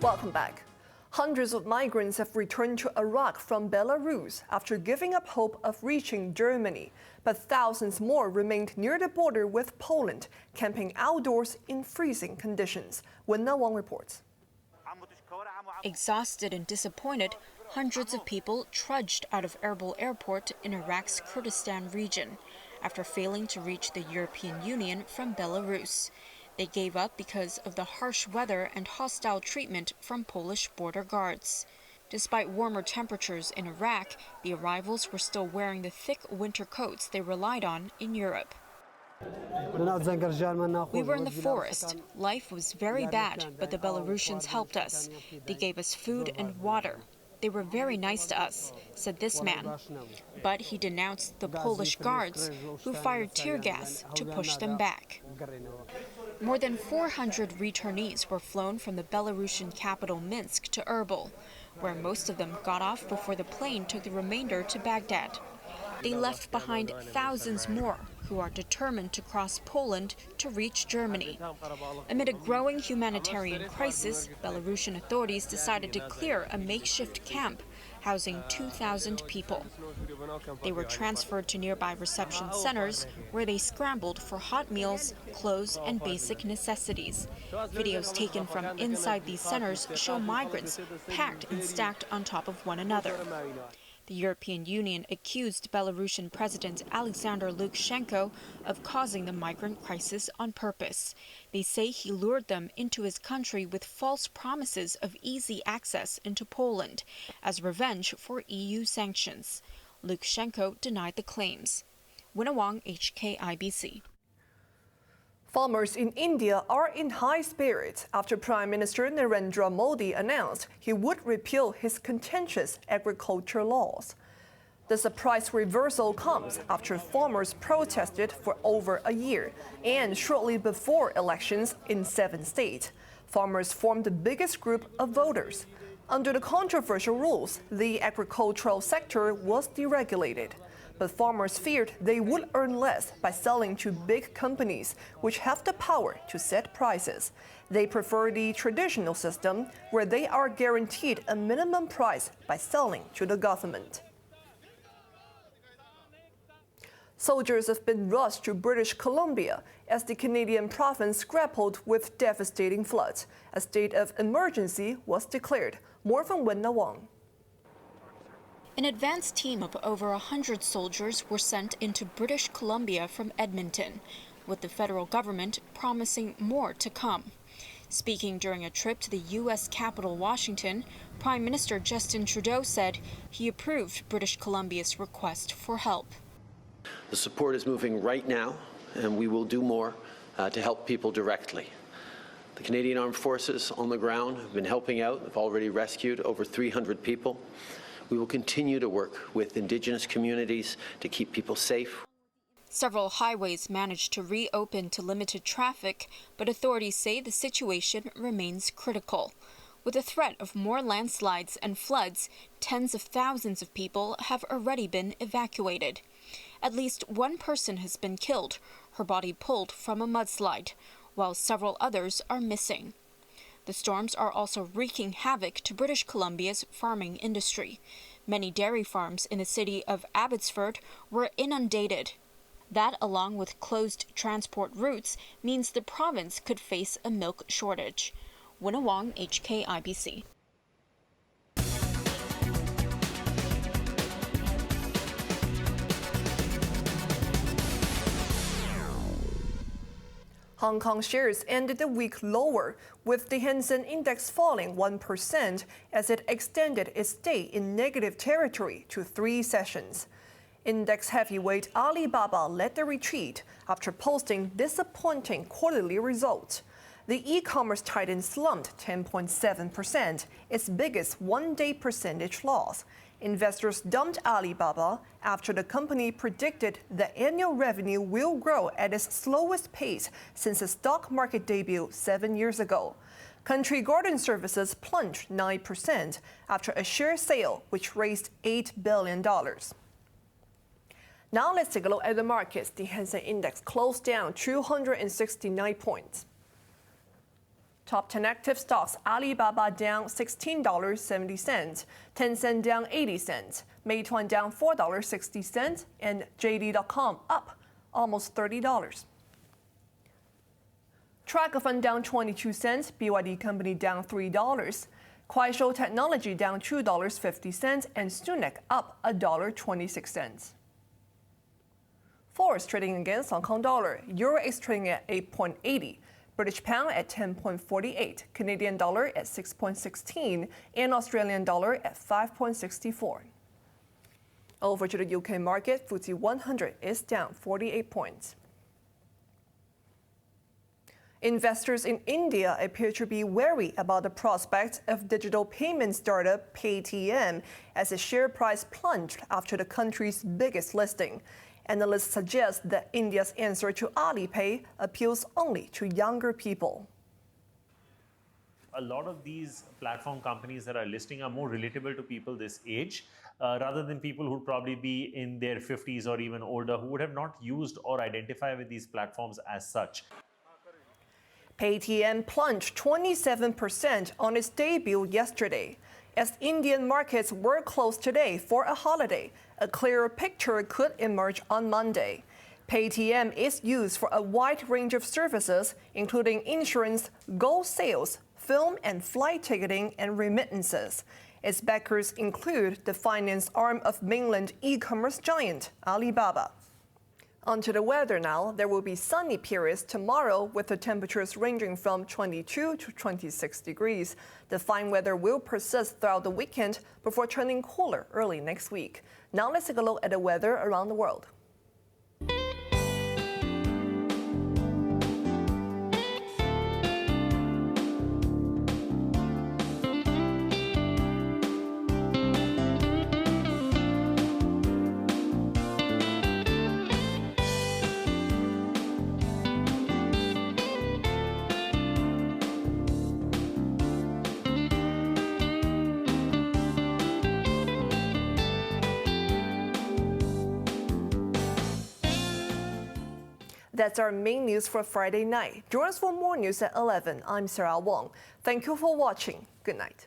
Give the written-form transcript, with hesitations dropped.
Welcome back. Hundreds of migrants have returned to Iraq from Belarus after giving up hope of reaching Germany. But thousands more remained near the border with Poland, camping outdoors in freezing conditions. Wong reports. Exhausted and disappointed, hundreds of people trudged out of Erbil Airport in Iraq's Kurdistan region after failing to reach the European Union from Belarus. They gave up because of the harsh weather and hostile treatment from Polish border guards. Despite warmer temperatures in Iraq, the arrivals were still wearing the thick winter coats they relied on in Europe. We were in the forest. Life was very bad, but the Belarusians helped us. They gave us food and water. They were very nice to us, said this man. But he denounced the Polish guards, who fired tear gas to push them back. More than 400 returnees were flown from the Belarusian capital Minsk to Erbil, where most of them got off before the plane took the remainder to Baghdad. They left behind thousands more who are determined to cross Poland to reach Germany. Amid a growing humanitarian crisis, Belarusian authorities decided to clear a makeshift camp housing 2,000 people. They were transferred to nearby reception centers where they scrambled for hot meals, clothes, and basic necessities. Videos taken from inside these centers show migrants packed and stacked on top of one another. The European Union accused Belarusian President Alexander Lukashenko of causing the migrant crisis on purpose. They say he lured them into his country with false promises of easy access into Poland as revenge for EU sanctions. Lukashenko denied the claims. Wong, HKIBC. Farmers in India are in high spirits after Prime Minister Narendra Modi announced he would repeal his contentious agriculture laws. The surprise reversal comes after farmers protested for over a year, and shortly before elections in 7 states, farmers formed the biggest group of voters. Under the controversial rules, the agricultural sector was deregulated. But farmers feared they would earn less by selling to big companies, which have the power to set prices. They prefer the traditional system, where they are guaranteed a minimum price by selling to the government. Soldiers have been rushed to British Columbia as the Canadian province grappled with devastating floods. A state of emergency was declared. More from Wong. An advance team of over 100 soldiers were sent into British Columbia from Edmonton, with the federal government promising more to come. Speaking during a trip to the U.S. capital, Washington, Prime Minister Justin Trudeau said he approved British Columbia's request for help. The support is moving right now, and we will do more to help people directly. The Canadian Armed Forces on the ground have been helping out. They've already rescued over 300 people. We will continue to work with Indigenous communities to keep people safe. Several highways managed to reopen to limited traffic, but authorities say the situation remains critical. With the threat of more landslides and floods, tens of thousands of people have already been evacuated. At least one person has been killed, her body pulled from a mudslide, while several others are missing. The storms are also wreaking havoc to British Columbia's farming industry. Many dairy farms in the city of Abbotsford were inundated. That, along with closed transport routes, means the province could face a milk shortage. Wong, HKIBC. Hong Kong shares ended the week lower, with the Hang Seng Index falling 1% as it extended its stay in negative territory to 3 sessions. Index heavyweight Alibaba led the retreat after posting disappointing quarterly results. The e-commerce titan slumped 10.7%, its biggest one-day percentage loss. Investors dumped Alibaba after the company predicted the annual revenue will grow at its slowest pace since the stock market debut 7 years ago. Country Garden Services plunged 9% after a share sale which raised $8 billion. Now let's take a look at the markets. The Hang Seng Index closed down 269 points. Top 10 active stocks: Alibaba down $16.70, Tencent down 80 cents, Meituan down $4.60, and JD.com up almost $30. Tracofan down 22 cents, BYD Company down $3, Kuaishou Technology down $2.50, and Sunac up $1.26. Forex trading against Hong Kong dollar. Euro is trading at 8.80. British pound at 10.48, Canadian dollar at 6.16, and Australian dollar at 5.64. Over to the UK market, FTSE 100 is down 48 points. Investors in India appear to be wary about the prospect of digital payment startup Paytm as its share price plunged after the country's biggest listing. Analysts suggest that India's answer to Alipay appeals only to younger people. A lot of these platform companies that are listing are more relatable to people this age, rather than people who would probably be in their 50s or even older who would have not used or identify with these platforms as such. Paytm plunged 27% on its debut yesterday. As Indian markets were closed today for a holiday, a clearer picture could emerge on Monday. Paytm is used for a wide range of services, including insurance, gold sales, film and flight ticketing, and remittances. Its backers include the finance arm of mainland e-commerce giant Alibaba. Onto the weather now. There will be sunny periods tomorrow with the temperatures ranging from 22 to 26 degrees. The fine weather will persist throughout the weekend before turning cooler early next week. Now let's take a look at the weather around the world. That's our main news for Friday night. Join us for more news at 11. I'm Sarah Wong. Thank you for watching. Good night.